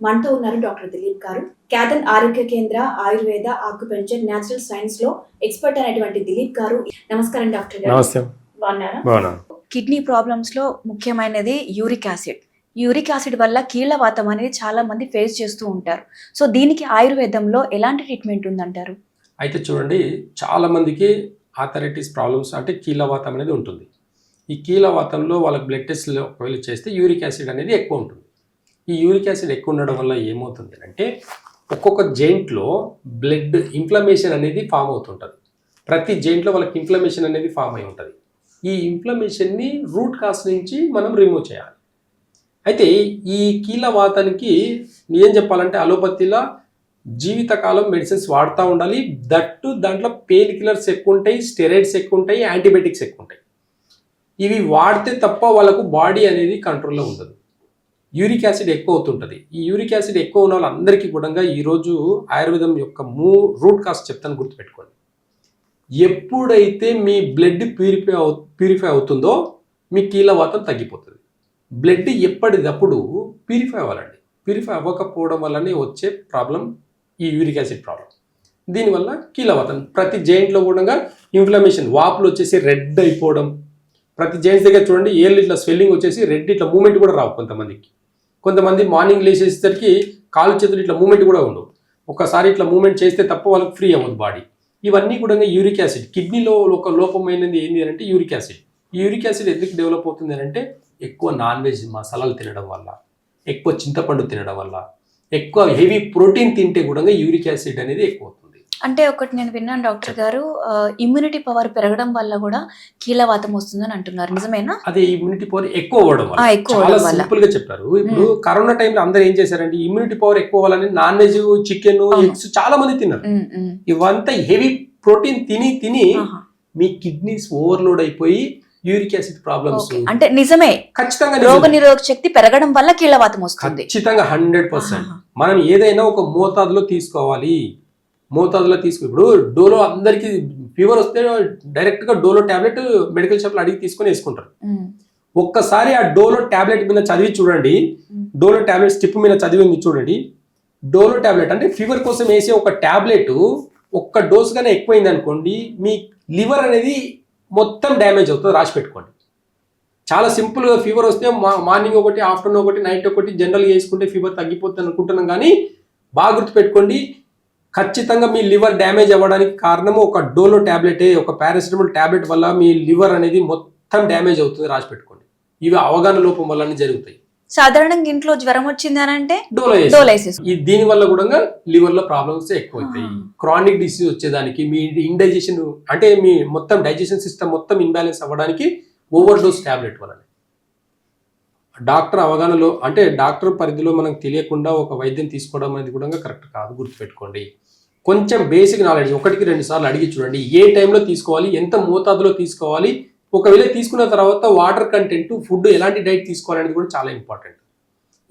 మనతో ఉన్నారు డాక్టర్ దిలీప్ గారు. క్యాథన్ ఆరోగ్య కేంద్ర ఆయుర్వేద ఆక్యుపెంచర్ న్యాచురల్ సైన్స్ లో ఎక్స్పర్ట్ అయినటువంటి దిలీప్ గారు. నమస్కారం డాక్టర్ గారు. నమస్తే. బాగున్నారా? కిడ్నీ ప్రాబ్లమ్స్ లో ముఖ్యమైనది యూరిక్ యాసిడ్. యూరిక్ యాసిడ్ వల్ల కీళ్ళవాతం అనేది చాలా మంది ఫేస్ చేస్తూ ఉంటారు. సో దీనికి ఆయుర్వేదంలో ఎలాంటి ట్రీట్మెంట్ ఉందంటారు? అయితే చూడండి, చాలా మందికి ఆథరైటిస్ ప్రాబ్లమ్స్ అంటే కీళ్ళవాతం అనేది ఉంటుంది. ఈ కీళ్ళవాతంలో వాళ్ళకి బ్లడ్ టెస్ట్లో ఒకవేళ చేస్తే యూరిక్ యాసిడ్ అనేది ఎక్కువ ఉంటుంది. ఈ యూరిక్ యాసిడ్ ఎక్కువ ఉండడం వల్ల ఏమవుతుంది అంటే ఒక్కొక్క జాయింట్లో బ్లడ్ ఇన్ఫ్లమేషన్ అనేది ఫామ్ అవుతుంటుంది. ప్రతి జాయింట్లో వాళ్ళకి ఇన్ఫ్లమేషన్ అనేది ఫామ్ అయి ఉంటుంది. ఈ ఇన్ఫ్లమేషన్ని రూట్ కాజ్ నుంచి మనం రిమూవ్ చేయాలి. అయితే ఈ కీళ్ళవాతానికి ఏం చెప్పాలంటే అలోపతిలో జీవితకాలం మెడిసిన్స్ వాడుతూ ఉండాలి. దట్టు దాంట్లో పెయిన్ కిల్లర్స్ ఎక్కువ ఉంటాయి, స్టెరాయిడ్స్ ఎక్కువ ఉంటాయి, యాంటీబయాటిక్స్ ఎక్కువ ఉంటాయి. ఇవి వాడితే తప్ప వాళ్ళకు బాడీ అనేది కంట్రోల్లో ఉండదు. యూరిక్ యాసిడ్ ఎక్కువ అవుతుంటుంది. ఈ యూరిక్ యాసిడ్ ఎక్కువ ఉన్న వాళ్ళందరికీ కూడా ఈరోజు ఆయుర్వేదం యొక్క రూట్ కాజ్ చెప్తాను, గుర్తుపెట్టుకోండి. ఎప్పుడైతే మీ బ్లడ్ ప్యూరిఫై అవుతుందో మీ కీళ్ళవాతం తగ్గిపోతుంది. బ్లడ్ ఎప్పటిదప్పుడు ప్యూరిఫై అవ్వాలండి. ప్యూరిఫై అవ్వకపోవడం వల్లనే వచ్చే ప్రాబ్లం ఈ యూరిక్ యాసిడ్ ప్రాబ్లం. దీనివల్ల కీళ్ళవాతం ప్రతి జాయింట్లో కూడా ఇన్ఫ్లమేషన్, వాపులు వచ్చేసి రెడ్ అయిపోవడం. ప్రతి జాయింట్స్ దగ్గర చూడండి, ఏళ్ళు ఇట్లా స్వెల్లింగ్ వచ్చేసి రెడ్, ఇట్లా మూమెంట్ కూడా రావు. కొంతమంది మార్నింగ్ లేచేసరికి కాలు చేతులు ఇట్లా మూమెంట్ కూడా ఉండవు. ఒక్కసారి ఇట్లా మూమెంట్ చేస్తే తప్ప వాళ్ళకి ఫ్రీ అవ్వదు బాడీ. ఇవన్నీ కూడా యూరిక్ యాసిడ్. కిడ్నీలో ఒక లోపమైనది ఏంటి అంటే యూరిక్ యాసిడ్. ఈ యూరిక్ యాసిడ్ ఎందుకు డెవలప్ అవుతుంది అంటే ఎక్కువ నాన్ వెజ్ మసాలాలు తినడం వల్ల, ఎక్కువ చింతపండు తినడం వల్ల, ఎక్కువ హెవీ ప్రోటీన్ తింటే కూడా యూరిక్ యాసిడ్ అనేది ఎక్కువ అవుతుంది. అంటే ఒకటి నేను విన్నాను డాక్టర్ గారు, ఇమ్యూనిటీ పవర్ పెరగడం వల్ల కూడా కీళ్ళవాతం వస్తుందని అంటున్నారు, నిజమేనా? అదే ఇమ్యూనిటీ పవర్ ఎక్కువ అవ్వడం వల్ల. చాలా సింపుల్ గా చెప్పారు. ఇప్పుడు కరోనా టైంలో అందరూ ఏం చేశారంటే ఇమ్యూనిటీ పవర్ ఎక్కువ అవ్వాలని నాన్ వెజ్, చికెన్, ఎగ్స్ చాలా మంది తిన్నారు. ఇవంతా హెవీ ప్రోటీన్ తిని తిని మీ కిడ్నీస్ ఓవర్లోడ్ అయిపోయి యూరిక్ యాసిడ్ ప్రాబ్లమ్స్. అంటే నిజమే, ఖచ్చితంగా రోగనిరోధక శక్తి పెరగడం వల్ల కీళ్ళవాతం వస్తుంది. ఖచ్చితంగా 100%. మనం ఏదైనా ఒక మోతాదులో తీసుకోవాలి. ఇప్పుడు డోలో అందరికి ఫీవర్ వస్తే డైరెక్ట్ గా డోలో టాబ్లెట్ మెడికల్ షాప్ లో అడిగి తీసుకొని వేసుకుంటారు. ఒక్కసారి ఆ డోలో టాబ్లెట్ మీద చదివి చూడండి, డోలో టాబ్లెట్ స్టిప్ మీద చదివింది చూడండి. డోలో టాబ్లెట్ అంటే ఫీవర్ కోసం వేసే ఒక టాబ్లెట్ ఒక్క డోస్ గానే ఎక్కువైంది అనుకోండి, మీ లివర్ అనేది మొత్తం డ్యామేజ్ అవుతుంది. రాసి పెట్టుకోండి. చాలా సింపుల్గా ఫీవర్ వస్తే మార్నింగ్ ఒకటి, ఆఫ్టర్నూన్ ఒకటి, నైట్ ఒకటి జనరల్గా వేసుకుంటే ఫీవర్ తగ్గిపోతుంది అనుకుంటున్నాం. కానీ బాగా గుర్తుపెట్టుకోండి, ఖచ్చితంగా మీ లివర్ డ్యామేజ్ అవ్వడానికి కారణము ఒక డోలో టాబ్లెటే, ఒక పారాసిటమాల్ టాబ్లెట్ వల్ల మీ లివర్ అనేది మొత్తం డ్యామేజ్ అవుతుంది. రాసి పెట్టుకోండి. ఇవి అవగాహన లోపం వల్లనే జరుగుతాయి. సాధారణంగా ఇంట్లో జ్వరం వచ్చింది అని అంటే దీని వల్ల కూడా లివర్ లో ప్రాబ్లమ్స్ ఎక్కువ అవుతాయి. క్రానిక్ డిసీజ్ వచ్చేదానికి, మీ ఇండైజెషన్ అంటే మీ మొత్తం డైజెషన్ సిస్టమ్ మొత్తం ఇన్బ్యాలెన్స్ అవ్వడానికి ఓవర్ డోస్ టాబ్లెట్ వల్ల. డాక్టర్ అవగాహనలో అంటే డాక్టర్ పరిధిలో మనకు తెలియకుండా ఒక వైద్యం తీసుకోవడం అనేది కూడా కరెక్ట్ కాదు, గుర్తుపెట్టుకోండి. కొంచెం బేసిక్ నాలెడ్జ్ 1-2 సార్లు అడిగి చూడండి. ఏ టైంలో తీసుకోవాలి, ఎంత మోతాదులో తీసుకోవాలి, ఒకవేళ తీసుకున్న తర్వాత వాటర్ కంటెంట్, ఫుడ్ ఎలాంటి డైట్ తీసుకోవాలనేది కూడా చాలా ఇంపార్టెంట్.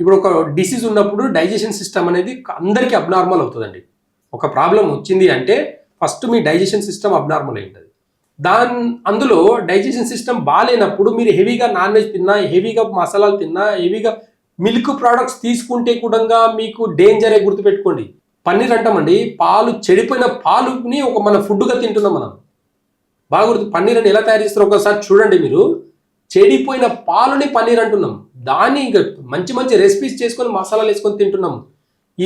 ఇప్పుడు ఒక డిసీజ్ ఉన్నప్పుడు డైజెషన్ సిస్టమ్ అనేది అందరికీ అబ్నార్మల్ అవుతుందండి. ఒక ప్రాబ్లం వచ్చింది అంటే ఫస్ట్ మీ డైజెషన్ సిస్టమ్ అబ్నార్మల్ అయి ఉంటుంది. అందులో డైజెషన్ సిస్టమ్ బాగాలేనప్పుడు మీరు హెవీగా నాన్ వెజ్ తిన్నా, హెవీగా మసాలాలు తిన్నా, హెవీగా మిల్క్ ప్రోడక్ట్స్ తీసుకుంటే కూడా మీకు డేంజరే, గుర్తుపెట్టుకోండి. పన్నీర్ అంటామండి, పాలు, చెడిపోయిన పాలుని ఒక మన ఫుడ్గా తింటున్నాం మనం. బాగా గుర్తు, పన్నీర్ అని ఎలా తయారు చేస్తారో ఒకసారి చూడండి మీరు. చెడిపోయిన పాలుని పన్నీర్ అంటున్నాం. దాన్ని ఇంకా మంచి మంచి రెసిపీస్ చేసుకొని మసాలాలు వేసుకొని తింటున్నాం.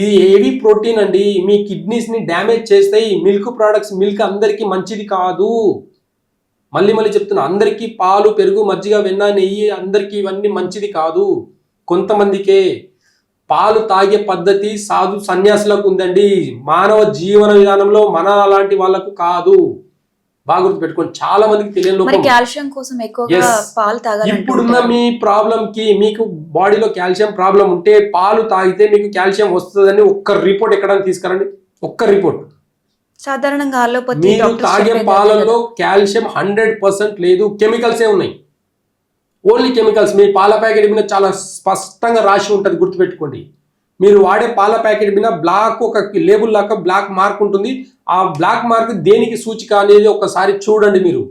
ఇది హెవీ ప్రోటీన్ అండి, మీ కిడ్నీస్ని డ్యామేజ్ చేస్తాయి. మిల్క్ ప్రోడక్ట్స్, మిల్క్ అందరికీ మంచిది కాదు. మళ్ళీ చెప్తున్నా, అందరికీ పాలు, పెరుగు, మజ్జిగ, వెన్న, నెయ్యి అందరికీ ఇవన్నీ మంచిది కాదు. కొంతమందికే పాలు తాగే పద్ధతి సాధు సన్యాసులకు ఉందండి. మానవ జీవన విధానంలో మన అలాంటి వాళ్ళకు కాదు. బాగా గుర్తుపెట్టుకోండి. చాలా మందికి తెలియని కాల్షియం కోసం ఎక్కువగా పాలు తాగాలి. ఇప్పుడున్న మీ ప్రాబ్లం కి, మీకు బాడీలో కాల్షియం ప్రాబ్లం ఉంటే పాలు తాగితే మీకు కాల్షియం వస్తుందని ఒక్క రిపోర్ట్ ఎక్కడానికి తీసుకురండి. ఒక్క రిపోర్ట్. సాధారణంగా మీరు తాగే పాలల్లో కాల్షియం 100% లేదు, కెమికల్సే ఉన్నాయి. Only chemicals. మీ పాల ప్యాకెట్ మీద చాలా స్పష్టంగా రాసి ఉంటుంది, గుర్తుపెట్టుకోండి. మీరు వాడే పాల ప్యాకెట్ మీద బ్లాక్, ఒక లేబుల్ లాగా బ్లాక్ మార్క్ ఉంటుంది. ఆ బ్లాక్ మార్క్ దేనికి సూచిక అనేది ఒకసారి చూడండి మీరు.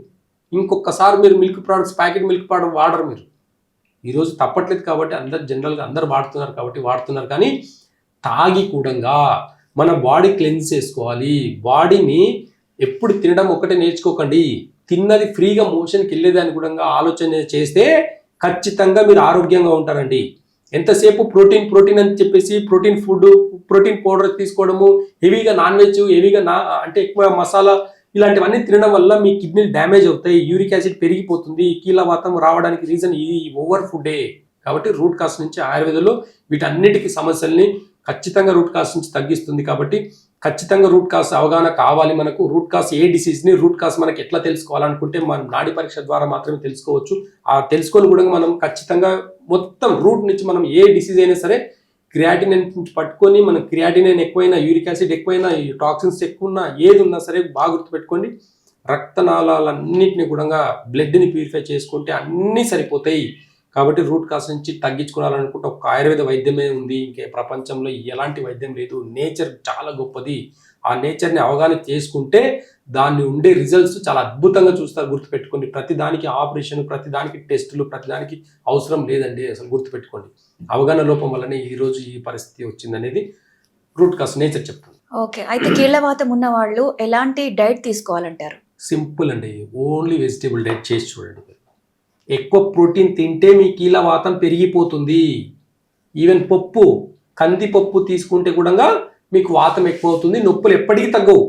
ఇంకొకసారి మీరు milk products, packet milk product వాడరు మీరు. ఈరోజు తప్పట్లేదు కాబట్టి అందరు జనరల్గా అందరు వాడుతున్నారు కాబట్టి వాడుతున్నారు. కానీ తాగి కూడా మన బాడీ క్లెన్స్ చేసుకోవాలి. బాడీని ఎప్పుడు తినడం ఒకటే నేర్చుకోకండి, తిన్నది ఫ్రీగా మోషన్కి వెళ్ళేదాన్ని కూడా ఆలోచన చేస్తే ఖచ్చితంగా మీరు ఆరోగ్యంగా ఉంటారండి. ఎంతసేపు ప్రోటీన్ అని చెప్పేసి ప్రోటీన్ ఫుడ్, ప్రోటీన్ పౌడర్ తీసుకోవడము, హెవీగా నాన్ వెజ్, హెవీగా అంటే ఎక్కువ మసాలా ఇలాంటివన్నీ తినడం వల్ల మీ కిడ్నీలు డ్యామేజ్ అవుతాయి, యూరిక్ యాసిడ్ పెరిగిపోతుంది, కీళ్ళవాతం రావడానికి రీజన్ ఈ ఓవర్ ఫుడ్డే. కాబట్టి రూట్ కాస్ నుంచి ఆయుర్వేదంలో వీటన్నిటికీ సమస్యల్ని ఖచ్చితంగా రూట్ కాస్ నుంచి తగ్గిస్తుంది. కాబట్టి ఖచ్చితంగా రూట్ కాస్ అవగాహన కావాలి మనకు. రూట్ కాస్ ఏ డిసీజ్ని రూట్ కాస్ మనకి ఎట్లా తెలుసుకోవాలనుకుంటే మనం నాడి పరీక్ష ద్వారా మాత్రమే తెలుసుకోవచ్చు. ఆ తెలుసుకొని కూడా మనం ఖచ్చితంగా మొత్తం రూట్ నుంచి మనం ఏ డిసీజ్ అయినా సరే క్రియాటినైన్ నుంచి పట్టుకొని, మనం క్రియాటినైన్ ఎక్కువైనా, యూరిక్ యాసిడ్ ఎక్కువైనా, టాక్సిన్స్ ఎక్కువ ఉన్నా, ఏది ఉన్నా సరే బాగా గుర్తుపెట్టుకోండి. రక్తనాళాలన్నింటినీ కూడా బ్లడ్ని ప్యూరిఫై చేసుకుంటే అన్నీ సరిపోతాయి. కాబట్టి రూట్ కాస్ నుంచి తగ్గించుకోవాలనుకుంటే ఒక ఆయుర్వేద వైద్యమే ఉంది, ఇంకే ప్రపంచంలో ఎలాంటి వైద్యం లేదు. నేచర్ చాలా గొప్పది. ఆ నేచర్ని అవగాహన చేసుకుంటే దాన్ని ఉండే రిజల్ట్స్ చాలా అద్భుతంగా చూస్తారు. గుర్తుపెట్టుకోండి, ప్రతిదానికి ఆపరేషన్, ప్రతిదానికి టెస్టులు, ప్రతిదానికి అవసరం లేదండి. అసలు గుర్తుపెట్టుకోండి, అవగాహన లోపం వల్లనే ఈరోజు ఈ పరిస్థితి వచ్చిందనేది రూట్ కాస్ నేచర్ చెప్తుంది. ఓకే, అయితే కీళ్ళవాతం ఉన్న వాళ్ళు ఎలాంటి డైట్ తీసుకోవాలంటారు? సింపుల్ అండి, ఓన్లీ వెజిటేబుల్ డైట్ చేసి చూడండి. ఎక్కువ ప్రోటీన్ తింటే మీ కీళ్ళవాతం పెరిగిపోతుంది. ఈవెన్ పప్పు, కందిపప్పు తీసుకుంటే కూడా మీకు వాతం ఎక్కువ అవుతుంది, నొప్పులు ఎప్పటికీ తగ్గవు.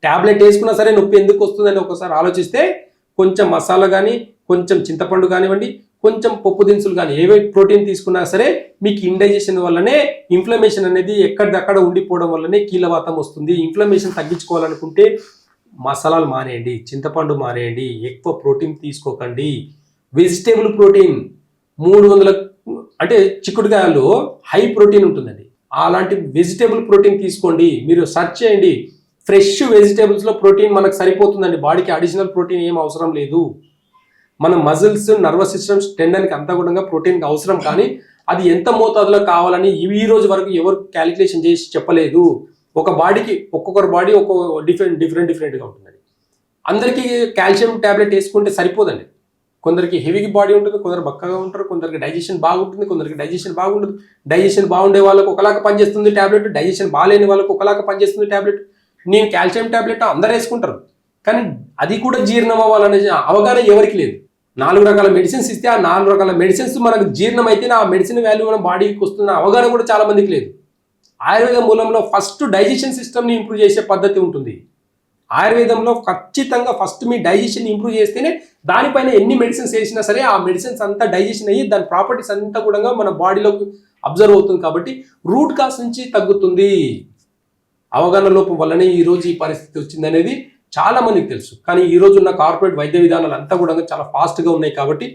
ట్యాబ్లెట్ వేసుకున్నా సరే నొప్పి ఎందుకు వస్తుందని ఒకసారి ఆలోచిస్తే కొంచెం మసాలా కానీ, కొంచెం చింతపండు కానివ్వండి, కొంచెం పప్పు దినుసులు కానీ, ఏవే ప్రోటీన్ తీసుకున్నా సరే మీకు ఇండైజెషన్ వల్లనే ఇన్ఫ్లమేషన్ అనేది ఎక్కడిదక్కడ ఉండిపోవడం వల్లనే కీళ్ళవాతం వస్తుంది. ఇన్ఫ్లమేషన్ తగ్గించుకోవాలనుకుంటే మసాలాలు మానేయండి, చింతపండు మానేయండి, ఎక్కువ ప్రోటీన్ తీసుకోకండి. వెజిటేబుల్ ప్రోటీన్ 300 అంటే చిక్కుడుకాయలో హై ప్రోటీన్ ఉంటుందండి. అలాంటి వెజిటేబుల్ ప్రోటీన్ తీసుకోండి. మీరు సెర్చ్ చేయండి, ఫ్రెష్ వెజిటేబుల్స్లో ప్రోటీన్ మనకు సరిపోతుందండి. బాడీకి అడిషనల్ ప్రోటీన్ ఏం అవసరం లేదు. మన మజిల్స్, నర్వస్ సిస్టమ్స్, టెండన్కి అంతా కూడా ప్రోటీన్కి అవసరం, కానీ అది ఎంత మోతాదులో కావాలని ఈ రోజు వరకు ఎవరు క్యాలిక్యులేషన్ చేసి చెప్పలేదు. ఒక బాడీకి ఒక్కొక్కరు బాడీ ఒక్కొక్క డిఫరెంట్గా ఉంటుందండి. అందరికీ కాల్షియం ట్యాబ్లెట్ వేసుకుంటే సరిపోదండి. కొందరికి హెవీ బాడీ ఉంటుంది, కొందరు బక్కగా ఉంటారు, కొందరికి డైజెషన్ బాగుంటుంది, కొందరికి డైజెషన్ బాగుంటుంది. డైజెషన్ బాగుండే వాళ్ళకు ఒకలాగా పనిచేస్తుంది ట్యాబ్లెట్, డైజెషన్ బాగాలేని వాళ్ళకు ఒకలాగా పనిచేస్తుంది ట్యాబ్లెట్. నేను కాల్షియం ట్యాబ్లెట్ అందరూ వేసుకుంటారు, కానీ అది కూడా జీర్ణం అవ్వాలనే అవగాహన ఎవరికి లేదు. 4 రకాల మెడిసిన్స్ ఇస్తే ఆ 4 రకాల మెడిసిన్స్ మనకు జీర్ణం అయితేనే ఆ మెడిసిన్ వాల్యూ మన బాడీకి వస్తున్న అవగాహన కూడా చాలా మందికి లేదు. ఆయుర్వేద మూలంలో ఫస్ట్ డైజెషన్ సిస్టమ్ని ఇంప్రూవ్ చేసే పద్ధతి ఉంటుంది. ఆయుర్వేదంలో ఖచ్చితంగా ఫస్ట్ మీ డైజెషన్ ఇంప్రూవ్ చేస్తేనే దానిపైన ఎన్ని మెడిసిన్స్ వేసినా సరే ఆ మెడిసిన్స్ అంతా డైజెషన్ అయ్యి దాని ప్రాపర్టీస్ అంతా కూడా మన బాడీలోకి అబ్జర్వ్ అవుతుంది. కాబట్టి రూట్ కాస్ నుంచి తగ్గుతుంది. అవగాహన లోపం వల్లనే ఈరోజు ఈ పరిస్థితి వచ్చింది అనేది చాలా మందికి తెలుసు. కానీ ఈరోజు ఉన్న కార్పొరేట్ వైద్య విధానాలు అంతా కూడా చాలా ఫాస్ట్గా ఉన్నాయి. కాబట్టి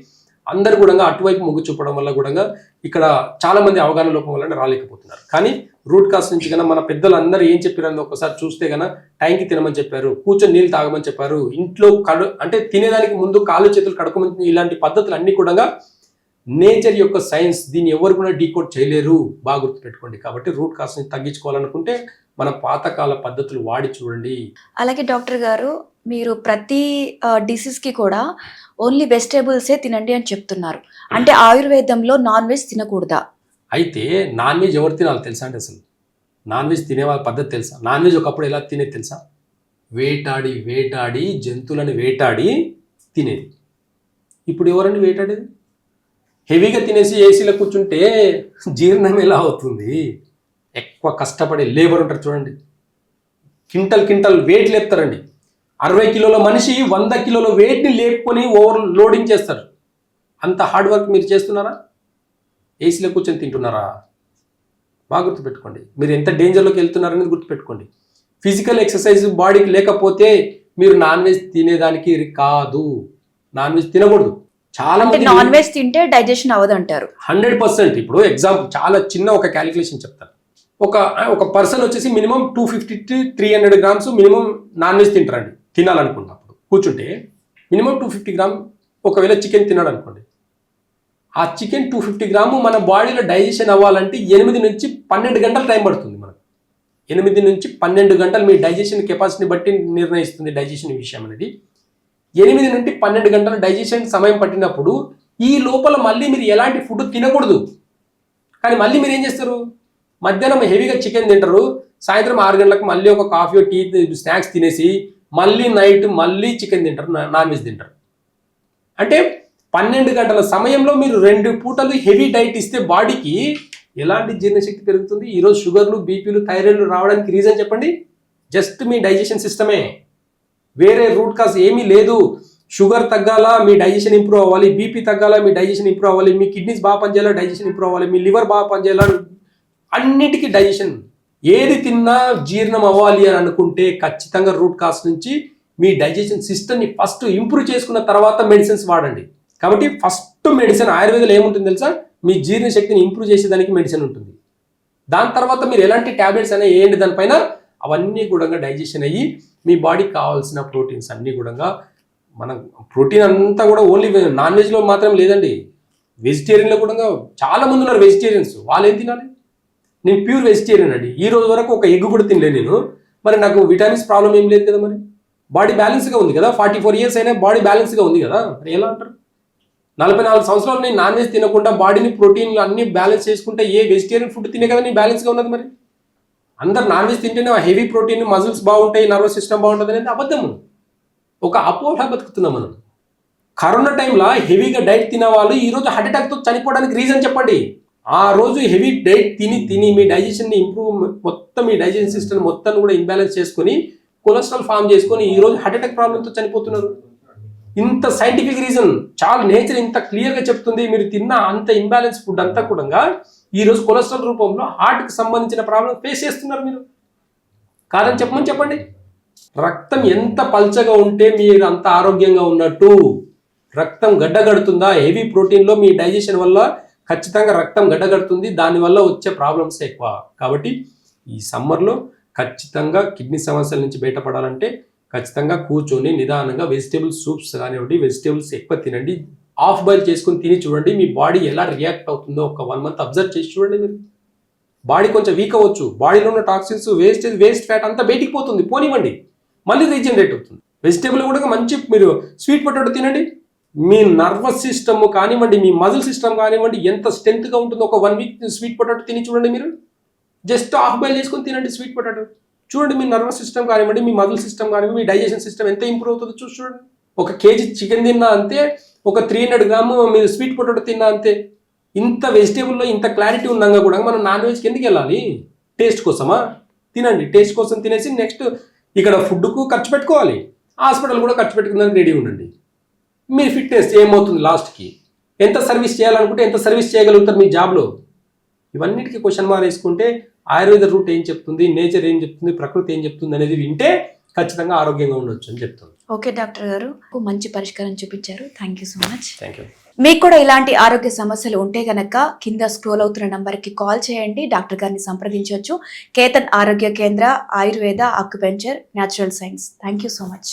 అందరు కూడా అటువైపు మొగ్గు చూపడం వల్ల కూడా ఇక్కడ చాలా మంది అవగాహన లోపం వల్ల రాలేకపోతున్నారు. కానీ రూట్ కాస్ నుంచి కన్నా మన పెద్దలు అందరూ ఏం చెప్పారని ఒకసారి చూస్తే కన్నా టైంకి తినమని చెప్పారు, కూర్చొని నీళ్ళు తాగమని చెప్పారు, ఇంట్లో అంటే తినేదానికి ముందు కాళ్ళు చేతులు కడుక్కోమని, ఇలాంటి పద్ధతులు అన్నీ కూడా నేచర్ యొక్క సైన్స్. దీన్ని ఎవరు కూడా డీకోడ్ చేయలేరు, బాగా గుర్తుపెట్టుకోండి. కాబట్టి రూట్ కాస్ ని తగ్గించుకోవాలనుకుంటే మన పాతకాల పద్ధతులు వాడి చూడండి. అలాగే డాక్టర్ గారు, మీరు ప్రతి డిసీజ్కి కూడా ఓన్లీ వెజిటేబుల్సే తినండి అని చెప్తున్నారు. అంటే ఆయుర్వేదంలో నాన్ వెజ్ తినకూడదా? అయితే నాన్ వెజ్ ఎవరు తినాలి తెలుసా అండి? అసలు నాన్ వెజ్ తినే వాళ్ళ పద్ధతి తెలుసా? నాన్ వెజ్ ఒకప్పుడు ఎలా తినేది తెలుసా? వేటాడి జంతువులను వేటాడి తినేది. ఇప్పుడు ఎవరండి వేటాడేది? హెవీగా తినేసి ఏసీలో కూర్చుంటే జీర్ణం ఎలా అవుతుంది? ఎక్కువ కష్టపడే లేబర్ ఉంటారు చూడండి, కింటల్ వెయిట్ లేపుతారండి. 60 కిలోల మనిషి 100 కిలోల వెయిట్ని లేపుకొని ఓవర్ లోడింగ్ చేస్తారు. అంత హార్డ్ వర్క్ మీరు చేస్తున్నారా? ఏసీలో కూర్చొని తింటున్నారా? బాగా గుర్తుపెట్టుకోండి, మీరు ఎంత డేంజర్లోకి వెళ్తున్నారనేది గుర్తుపెట్టుకోండి. ఫిజికల్ ఎక్సర్సైజ్ బాడీకి లేకపోతే మీరు నాన్ వెజ్ తినేదానికి కాదు. నాన్ వెజ్ తినకూడదు. చాలా మంది నాన్ వెజ్ తింటే డైజెషన్ అవ్వదు అంటారు. 100%. ఇప్పుడు ఎగ్జాంపుల్ చాలా చిన్న ఒక క్యాలిక్యులేషన్ చెప్తాను. ఒక పర్సన్ వచ్చేసి minimum 250 to 300 grams minimum non veg తింటారండి. తినాలనుకున్నప్పుడు కూర్చుంటే మినిమం 250 grams ఒకవేళ చికెన్ తిన్నాడు అనుకోండి, ఆ చికెన్ 250 grams మన బాడీలో డైజెషన్ అవ్వాలంటే 8 నుంచి 12 గంటలు టైం పడుతుంది. మనకు 8 నుంచి 12 గంటలు మీ డైజెషన్ కెపాసిటీని బట్టి నిర్ణయిస్తుంది డైజెషన్ విషయం అనేది. 8 నుండి 12 గంటల డైజెషన్ సమయం పట్టినప్పుడు ఈ లోపల మళ్ళీ మీరు ఎలాంటి ఫుడ్ తినకూడదు. కానీ మళ్ళీ మీరు ఏం చేస్తారు? మధ్యాహ్నం హెవీగా చికెన్ తింటారు, సాయంత్రం 6 గంటలకు మళ్ళీ ఒక కాఫీ టీ స్నాక్స్ తినేసి మళ్ళీ నైట్ మళ్ళీ చికెన్ తింటారు, నాన్ వెజ్ తింటారు. అంటే 12 గంటల సమయంలో మీరు 2 పూటలు హెవీ డైట్ ఇస్తే బాడీకి ఎలాంటి జీర్ణశక్తి పెరుగుతుంది? ఈరోజు షుగర్లు, బీపీలు, థైరాయిడ్లు రావడానికి రీజన్ చెప్పండి, జస్ట్ మీ డైజెషన్ సిస్టమే. వేరే రూట్ కాజ్ ఏమీ లేదు. షుగర్ తగ్గాల, మీ డైజెషన్ ఇంప్రూవ్ అవ్వాలి, బీపీ తగ్గాల, మీ డైజెషన్ ఇంప్రూవ్ అవ్వాలి, మీ కిడ్నీస్ బాగా పనిచేయాలా, డైజెషన్ ఇంప్రూవ్ అవ్వాలి, మీ లివర్ బాగా పనిచేయాలా, అన్నిటికీ డైజెషన్. ఏది తిన్నా జీర్ణం అవ్వాలి అని అనుకుంటే ఖచ్చితంగా రూట్ కాజ్ నుంచి మీ డైజెషన్ సిస్టమ్ని ఫస్ట్ ఇంప్రూవ్ చేసుకున్న తర్వాత మెడిసిన్స్ వాడండి. కాబట్టి ఫస్ట్ మెడిసిన్ ఆయుర్వేదంలో ఏముంటుంది తెలుసా? మీ జీర్ణశక్తిని ఇంప్రూవ్ చేసేదానికి మెడిసిన్ ఉంటుంది. దాని తర్వాత మీరు ఎలాంటి ట్యాబ్లెట్స్ అయినా వేయండి దానిపైన, అవన్నీ కూడా డైజెషన్ అయ్యి మీ బాడీకి కావాల్సిన ప్రోటీన్స్ అన్నీ కూడా, మన ప్రోటీన్ అంతా కూడా ఓన్లీ నాన్ వెజ్లో మాత్రం లేదండి, వెజిటేరియన్లో కూడా చాలా మంది ఉన్నారు వెజిటేరియన్స్. వాళ్ళు ఏం తినాలి? నేను ప్యూర్ వెజిటేరియన్ అండి, ఈ రోజు వరకు ఒక ఎగ్ కూడా తినలేదు నేను. మరి నాకు విటమిన్స్ ప్రాబ్లం ఏం లేదు కదా, మరి బాడీ బ్యాలెన్స్గా ఉంది కదా, 44 years అయినా బాడీ బ్యాలెన్స్గా ఉంది కదా, మరి ఎలా అంటారు? 44 సంవత్సరాలు నేను నాన్ వెజ్ తినకుండా బాడీని ప్రోటీన్లు అన్ని బ్యాలెన్స్ చేసుకుంటే ఏ వెజిటేరియన్ ఫుడ్ తినే కదా నేను బ్యాలెన్స్గా ఉన్నది. మరి అందరు నాన్ వెజ్ తింటేనే హెవీ ప్రోటీన్, మజిల్స్ బాగుంటాయి, నర్వస్ సిస్టమ్ బాగుంటుంది అనేది అబద్ధము. ఒక అపోహ బతుకుతున్నాం మనం. కరోనా టైంలో హెవీగా డైట్ తినే వాళ్ళు ఈరోజు హార్ట్ అటాక్తో చనిపోవడానికి రీజన్ చెప్పండి. ఆ రోజు హెవీ డైట్ తిని మీ డైజెషన్ని ఇంప్రూవ్, మొత్తం మీ డైజెషన్ సిస్టమ్ మొత్తం కూడా ఇంబ్యాలెన్స్ చేసుకొని కొలెస్ట్రాల్ ఫామ్ చేసుకొని ఈరోజు హార్ట్ అటాక్ ప్రాబ్లంతో చనిపోతున్నారు. ఇంత సైంటిఫిక్ రీజన్, చాలా నేచర్ ఇంత క్లియర్గా చెప్తుంది. మీరు తిన్న అంత ఇంబ్యాలెన్స్ ఫుడ్ అంతా కూడా ఈరోజు కొలెస్ట్రాల్ రూపంలో హార్ట్కి సంబంధించిన ప్రాబ్లం ఫేస్ చేస్తున్నారు మీరు. కాదని చెప్పండి. రక్తం ఎంత పల్చగా ఉంటే మీరు అంత ఆరోగ్యంగా ఉన్నట్టు. రక్తం గడ్డగడుతుందా? హెవీ ప్రోటీన్లో మీ డైజెషన్ వల్ల ఖచ్చితంగా రక్తం గడ్డగడుతుంది, దానివల్ల వచ్చే ప్రాబ్లమ్స్ ఎక్కువ. కాబట్టి ఈ సమ్మర్లో ఖచ్చితంగా కిడ్నీ సమస్యల నుంచి బయటపడాలంటే ఖచ్చితంగా కూర్చొని నిదానంగా వెజిటేబుల్ సూప్స్ కానివ్వండి, వెజిటేబుల్స్ ఎక్కువ తినండి, హాఫ్ బాయిల్ చేసుకొని తిని చూడండి మీ బాడీ ఎలా రియాక్ట్ అవుతుందో ఒక 1 month అబ్జర్వ్ చేసి చూడండి. మీరు బాడీ కొంచెం వీక్ అవ్వచ్చు, బాడీలో ఉన్న టాక్సిన్స్, వేస్ట్ ఫ్యాట్ అంతా బయటికి పోతుంది, పోనివ్వండి, మళ్ళీ రీజనరేట్ అవుతుంది. వెజిటేబుల్ కూడా మంచి మీరు స్వీట్ పొటాటో తినండి, మీ నర్వస్ సిస్టమ్ కానివ్వండి, మీ మజిల్ సిస్టమ్ కానివ్వండి ఎంత స్ట్రెంత్గా ఉంటుందో ఒక 1 week స్వీట్ పొటాటో తిని చూడండి. మీరు జస్ట్ హాఫ్ బాయిల్ చేసుకొని తినండి స్వీట్ పొటాటో, చూడండి మీ నర్వస్ సిస్టమ్ కానివ్వండి, మీ మజిల్ సిస్టమ్ కానివ్వండి, మీ డైజెషన్ సిస్టమ్ ఎంత ఇంప్రూవ్ అవుతుందో చూడండి. 1 kg చికెన్ తిన్నా అంతే, ఒక 300 grams మీరు స్వీట్ పొటాటో తిన్నా అంతే. ఇంత వెజిటేబుల్లో ఇంత క్లారిటీ ఉన్నాగా కూడా మనం నాన్ వెజ్కి ఎందుకు వెళ్ళాలి? టేస్ట్ కోసమా? తినండి, టేస్ట్ కోసం తినేసి నెక్స్ట్ ఇక్కడ ఫుడ్కు ఖర్చు పెట్టుకోవాలి, హాస్పిటల్ కూడా ఖర్చు పెట్టుకున్నానికి రెడీ ఉండండి. మీ ఫిట్నెస్ ఏమవుతుంది లాస్ట్కి? ఎంత సర్వీస్ చేయాలనుకుంటే ఎంత సర్వీస్ చేయగలుగుతారు మీ జాబ్లో? ఇవన్నిటికీ క్వశ్చన్ మార్క్ వేసుకుంటే ఆయుర్వేద రూట్ ఏం చెప్తుంది, నేచర్ ఏం చెప్తుంది, ప్రకృతి ఏం చెప్తుంది అనేది వింటే ఖచ్చితంగా ఆరోగ్యంగా ఉండొచ్చు అని చెప్తుంది. ఓకే డాక్టర్ గారు, మంచి పరిష్కారం చూపించారు. Thank you so much. Thank you. మీకు కూడా ఇలాంటి ఆరోగ్య సమస్యలు ఉంటే గనక కింద స్క్రోల్ అవుతున్న నంబర్కి కాల్ చేయండి, డాక్టర్ గారిని సంప్రదించవచ్చు. కేతన్ ఆరోగ్య కేంద్ర, Ayurveda, acupuncture, natural science. Thank you so much.